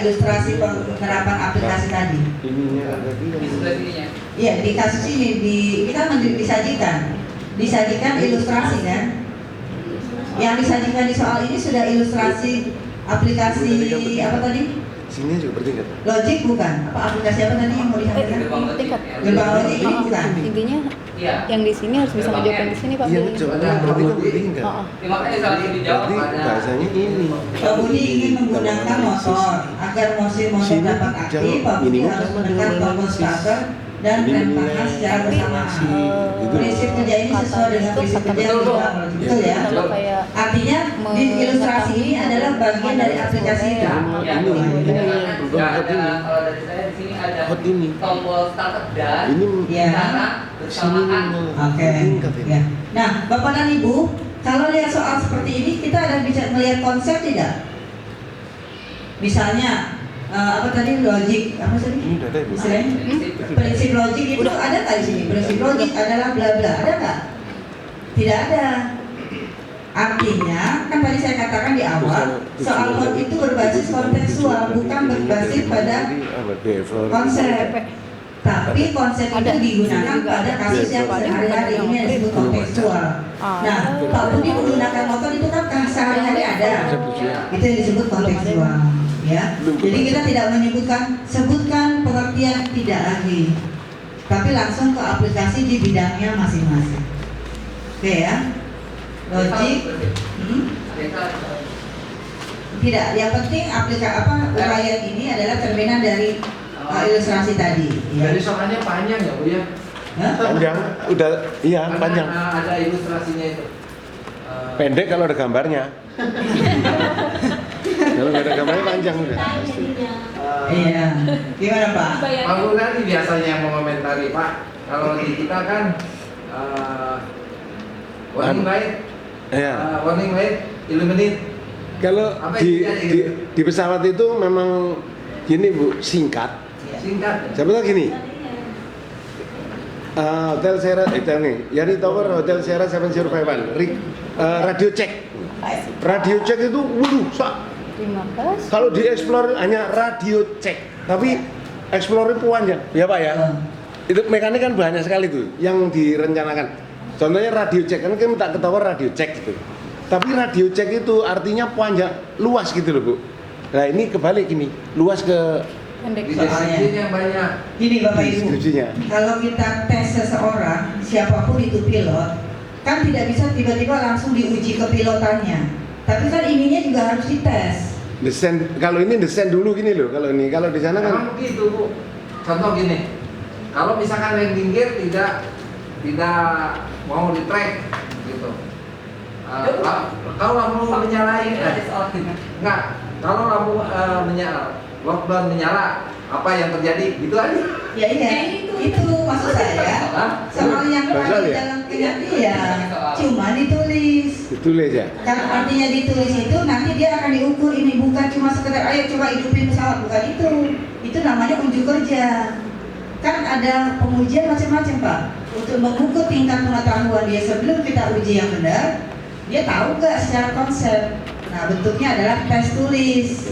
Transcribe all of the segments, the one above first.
ilustrasi penerapan aplikasi tadi? Iya, di kasus ini kita disajikan ilustrasi kan? Yang disajikan di soal ini sudah ilustrasi aplikasi apa tadi? Sini juga bertingkat. Logik bukan? Apa aplikasi apa tadi yang mau disampaikan? Tingkat. Gerbang logik ini bukan? Intinya yang di sini harus bisa menjawab yang di sini Pak. Iya betul. Berarti kan bertingkat. Makanya salah dijawab Berarti bahasanya ini. Pengemudi ingin menggunakan motor agar motor dapat aktif, pengemudi harus menekan tombol starter dan rem tangan secara bersamaan. Prinsip kerja ini sesuai dengan prinsip kerja yang betul ya. Artinya di ilustrasi ini adalah bagian dari aplikasi itu. Kalau dari saya di sini ada tombol startup dan cara bersamaan. Oke. Ya. Nah, Bapak dan Ibu, kalau lihat soal seperti ini kita ada bisa melihat konsep tidak? Misalnya apa tadi logik apa tadi? Istilahnya prinsip logik itu ada nggak di sini? Prinsip logik adalah bla bla, ada nggak? Tidak ada. Artinya kan tadi saya katakan di awal soal mod itu berbasis kontekstual, bukan berbasis pada konsep. Tapi konsep itu digunakan pada kasus yang sehari-hari ini yang disebut kontekstual. Nah, Pak Budi menggunakan motor itu kan sehari-hari ada. Itu yang disebut kontekstual. Ya, jadi kita tidak sebutkan pengertian tidak lagi, tapi langsung ke aplikasi di bidangnya masing-masing. Oke ya, logik. Tidak, yang penting uraian ini adalah cerminan dari ilustrasi tadi. Ya. Jadi soalnya panjang ya Bu ya? Panjang, udah iya panjang. Ada ilustrasinya itu. Pendek kalau ada gambarnya. Kalau nggak ada gambarnya panjang udah. Iya. Gimana Pak? Pak Gunadi biasanya yang mengomentari Pak. Kalau di kita kan warning light, warning light, illuminate. Kalau di pesawat itu memang gini Bu, singkat. Singkat. Siapa tahu gini. Hotel Sierra Yani Tower Hotel Sierra 701. Radio check. Radio check itu kalau di explore hanya radio check, tapi explore itu panjang, ya Pak ya. Itu mekanik kan banyak sekali tuh yang direncanakan. Contohnya radio check kan kita minta ke tower radio check gitu. Tapi radio check itu artinya panjang, luas gitu loh Bu. Nah ini kebalik ini, luas ke deskripsinya yang banyak. Gini Bapak Ibu, kalau kita tes seseorang, siapapun itu pilot, kan tidak bisa tiba-tiba langsung diuji kepilotannya. Tapi kan ininya juga harus dites. Desain, kalau ini desain dulu gini loh, kalau ini, kalau di sana kan. Memang begitu Bu. Contoh gini, kalau misalkan landing gear tidak mau di track gitu. Kalau lampu menyalain, enggak. Kalau lampu lockdown menyala, apa yang terjadi? Gitu aja. Ya iya, itu maksud saya. Soal yang ada di dalam kenyataan, cuma ditulis ya. Kan artinya ditulis itu nanti dia akan diukur, ini bukan cuma sekedar ayo coba hidupin pesawat, bukan itu. Itu namanya unjuk kerja. Kan ada pengujian macam-macam Pak. Untuk mengukur tingkat pengetahuan dia sebelum kita uji yang benar, dia tahu nggak secara konsep. Nah bentuknya adalah tes tulis.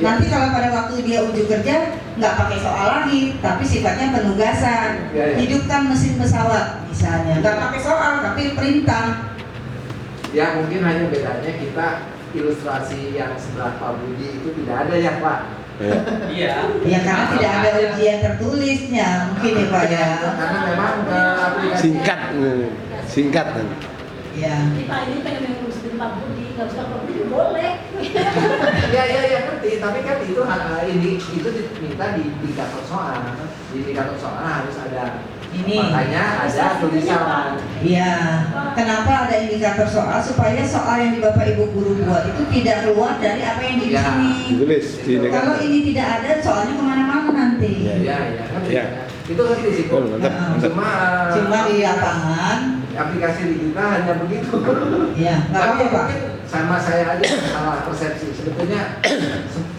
Nanti kalau pada waktu dia uji kerja nggak pakai soal lagi, tapi sifatnya penugasan. Hidupkan mesin pesawat misalnya, nggak pakai soal tapi perintah. Ya mungkin hanya bedanya kita ilustrasi yang sebelah Pak Budi itu tidak ada ya Pak. Iya. Ya karena tidak ada ujian tertulisnya mungkin ya Pak ya. Karena memang aplikasi singkat kan. Ya. Pak ini pengen ngurusin Pak Budi, nggak usah Pak Budi boleh. ya ngerti, tapi kan itu diminta di indikator soal. Di indikator soal harus ada. Makanya ada tulisan. Iya. Kenapa ada indikator soal? Supaya soal yang di Bapak Ibu guru buat itu tidak keluar dari apa yang di sini. Ditulis di Kalau ini tidak ada, soalnya kemana-mana nanti. Iya. Itu ngerti sih kok. Cuma di lapangan. Aplikasi di kita hanya begitu. Iya. Nggak apa-apa Pak. Sama saya aja salah persepsi. Sebetulnya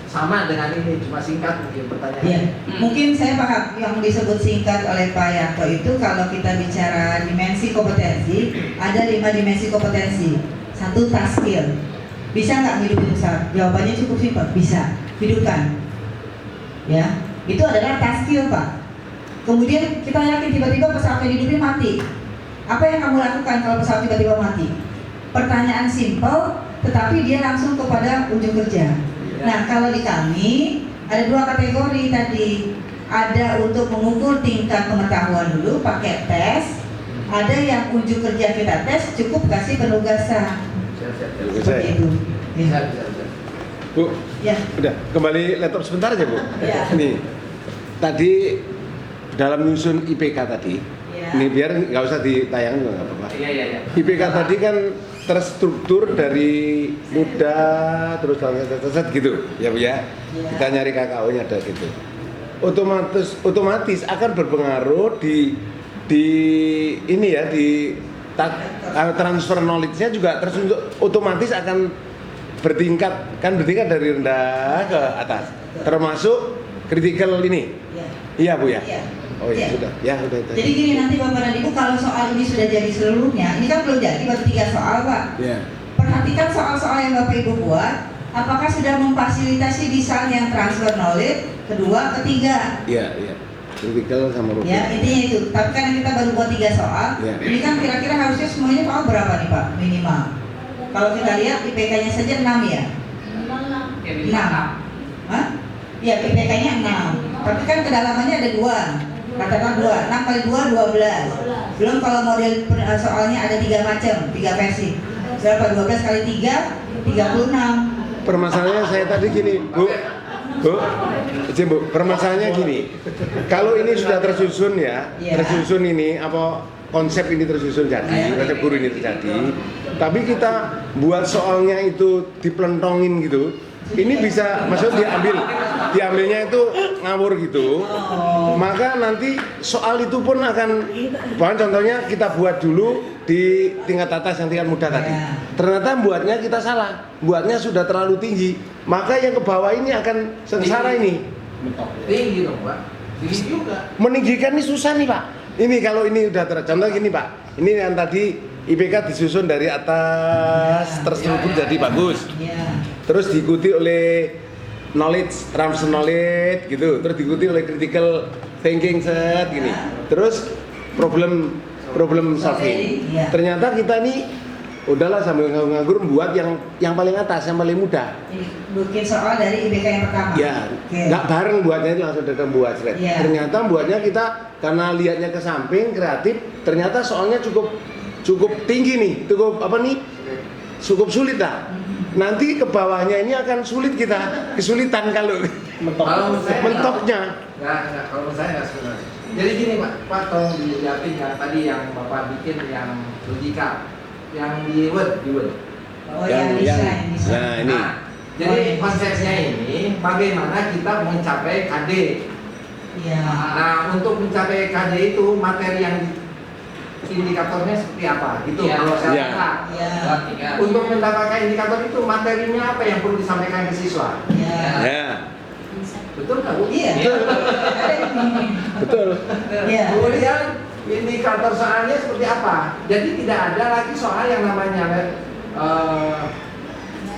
sama dengan ini, cuma singkat mungkin pertanyaannya. Iya. Mungkin saya paham yang disebut singkat oleh Pak Yanto itu kalau kita bicara dimensi kompetensi, ada 5 dimensi kompetensi. 1 task skill. Bisa nggak ngidupin pesawat? Jawabannya cukup simpel, bisa. hidupkan. Ya, itu adalah task skill, Pak. Kemudian kita yakin tiba-tiba pesawat yang dihidupin mati. Apa yang kamu lakukan kalau pesawat tiba-tiba mati? Pertanyaan simple, tetapi dia langsung kepada ujung kerja. Nah, kalau di kami ada 2 kategori tadi. Ada untuk mengukur tingkat pengetahuan dulu pakai tes. Ada yang ujung kerja kita tes, cukup kasih penugasan. Seperti itu. Bisa. Bu, Ya. udah kembali laptop sebentar aja Bu. Ya. Nih, tadi dalam nyusun IPK tadi, Ya. ini biar nggak usah ditayang juga nggak apa-apa. Iya. IPK tadi kan terstruktur dari muda terus langsung gitu, ya Bu ya. Ya. Kita nyari KKO-nya ada gitu. Otomatis akan berpengaruh di ini ya transfer knowledge-nya juga otomatis akan bertingkat dari rendah ke atas, termasuk critical ini. Ya. Iya Bu ya. Iya. Oh iya, Iya. sudah. Ya udah itu. Jadi gini nanti Bapak dan Ibu, kalau soal ini sudah jadi seluruhnya, ini kan belum jadi, baru 3 soal Pak. Ya. Perhatikan soal-soal yang Bapak Ibu buat, apakah sudah memfasilitasi desain yang transfer knowledge, kedua, ketiga. Iya. Critical sama rupiah. Ya, intinya itu. Tapi kan kita baru buat 3 soal, Ya. ini kan kira-kira harusnya semuanya soal berapa nih Pak, minimal? Kalau kita lihat IPK-nya saja 6 ya? 6. Hah? Ya, IPK-nya 6. Tapi kan kedalamannya ada 2. Katakan 2, 6 kali 2, 12. Belum kalau model soalnya ada 3 macam, 3 versi. Berapa? 12 kali 3, 36. Permasalahannya saya tadi gini, Bu, permasalahannya gini. Kalau ini sudah tersusun ya, Iya. tersusun ini apa konsep ini tersusun jadi, konsep guru ini terjadi. Tapi kita buat soalnya itu diplentongin gitu. Ini bisa, maksudnya diambilnya itu ngawur gitu. Maka nanti soal itu pun akan, contohnya kita buat dulu di tingkat atas yang tingkat muda tadi. Ternyata buatnya kita salah, buatnya sudah terlalu tinggi. Maka yang ke bawah ini akan sengsara ini. Tinggi dong Pak. Tinggi juga. Meninggikan ini susah nih Pak. Ini kalau ini udah contoh gini Pak. Ini yang tadi IPK disusun dari atas terstruktur jadi bagus. Ya. Terus diikuti oleh knowledge, transfer knowledge gitu. Terus diikuti oleh critical thinking set gini. Terus problem solving. Iya. Ternyata kita nih udahlah sambil nganggur buat yang paling atas, yang paling mudah. Ini bikin soal dari IPK yang pertama. Ya, Oke. nggak bareng buatnya itu langsung datang buat slide. Iya. Ternyata buatnya kita karena lihatnya ke samping kreatif, ternyata soalnya cukup tinggi nih, cukup sulit lah. Nanti ke bawahnya ini akan sulit kita, kesulitan kalau mentoknya. Nggak, kalau menurut saya nggak sebenarnya. Jadi gini Pak tolong dilihatin yang tadi yang Bapak bikin yang logika, yang di Word. Oh, yang desain. Nah ini. Nah, jadi konsepnya ini bagaimana kita mencapai KD. Iya. Nah, untuk mencapai KD itu materi yang indikatornya seperti apa gitu Iya. kalau saya Iya. kata. Iya. Untuk mendapatkan indikator itu materinya apa yang perlu disampaikan ke siswa? Iya. Ya, Betul nggak Bu? Iya. betul. Iya. Kemudian indikator soalnya seperti apa? Jadi tidak ada lagi soal yang namanya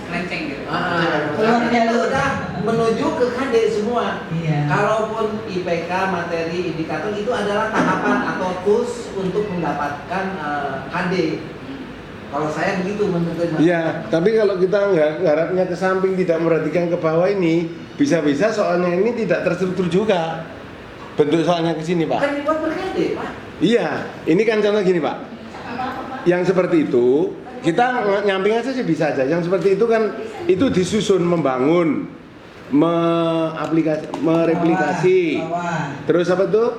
Lenceng gitu. Keluar jalur. Udah menuju ke KD semua. Iya. Kalaupun IPK materi indikator itu adalah tahapan atau tools untuk mendapatkan KD. Kalau saya begitu menurut. Iya, tapi kalau kita nggak harapnya ke samping, tidak merhatikan ke bawah ini, bisa-bisa soalnya ini tidak terstruktur juga. Bentuk soalnya ke sini, Pak. Kan dibuat per-KD, Pak. Iya, ini kan contoh gini, Pak. Yang seperti itu, kita nyamping aja sih bisa aja. Yang seperti itu kan, itu disusun membangun, mereplikasi. Bawah. Terus apa tuh?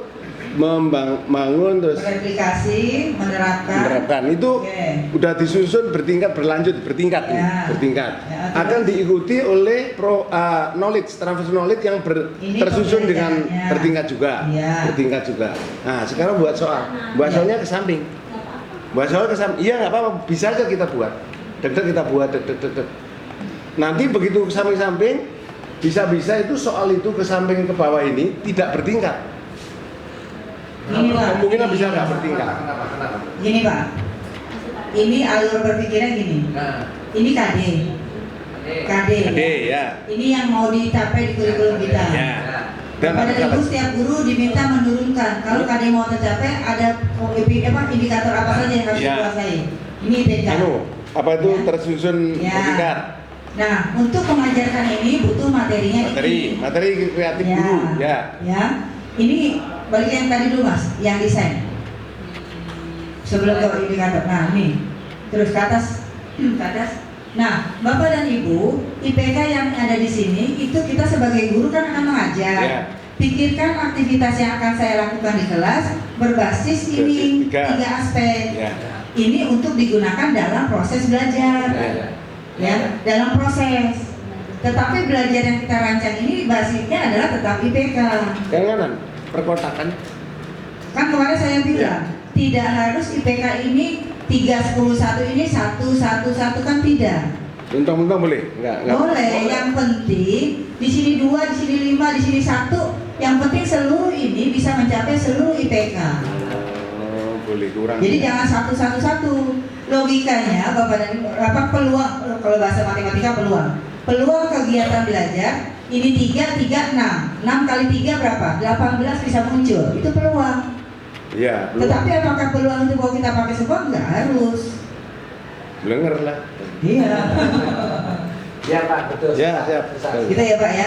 Membangun terus Mereplikasi, menerapkan itu Oke. udah disusun bertingkat bertingkat nih, Ya. bertingkat Ya, akan diikuti oleh knowledge transfer knowledge yang Ini tersusun dengan pembelajarannya. bertingkat juga. Nah sekarang buat Ya. soalnya ke samping, iya nggak apa-apa, bisa aja kita buat dek kita buat dek. Nanti begitu ke samping bisa-bisa itu soal itu ke samping ke bawah ini tidak bertingkat. Gini Pak. Kemungkinan bisa nggak bertingkat. Kenapa? Gini Pak. Ini alur berpikirnya gini. Nah, Ini KD. KD. KD ya. Ini yang mau dicapai di kurikulum kita. Ya. Dan Pada ibu setiap guru diminta menurunkan kalau KD mau tercapai ada indikator apa saja yang harus Ya. dikuasai. Ini IPK. Apa itu Ya. tersusun Ya. tingkat? Nah, untuk mengajarkan ini butuh materinya. Materi kreatif Ya. guru ya. Ya. Ini balik yang tadi dulu Mas, yang desain. Sebelum ke indikator. Nah, ini. Terus ke atas. Ke atas. Nah, Bapak dan Ibu, IPK yang ada di sini itu kita sebagai guru kan akan mengajar. Ya. Pikirkan aktivitas yang akan saya lakukan di kelas berbasis ini Tiga. tiga aspek. Ya. Ini untuk digunakan dalam proses belajar. Ya. Ya, dalam proses. Tetapi belajar yang kita rancang ini basisnya adalah tetap IPK. Yang kanan perkotakan. Kan kemarin saya bilang tidak harus IPK ini 3, 10, 1 ini 1, 1, 1 kan tidak. Mentang-mentang boleh? Enggak. Boleh. Yang penting di sini 2, di sini 5, di sini 1. Yang penting seluruh ini bisa mencapai seluruh IPK. Oh, boleh kurang. Jadi jangan 1, 1, 1. Logikanya Bapak dan Ibu, peluang kalau bahasa matematika peluang kegiatan belajar ini 3, 3, 6 kali 3 berapa? 18 bisa muncul, itu peluang. Iya. Tetapi apakah peluang itu mau kita pakai semua? Enggak harus. Blenger lah. Iya. Ya Pak, betul. Ya, siap. Gitu ya Pak ya.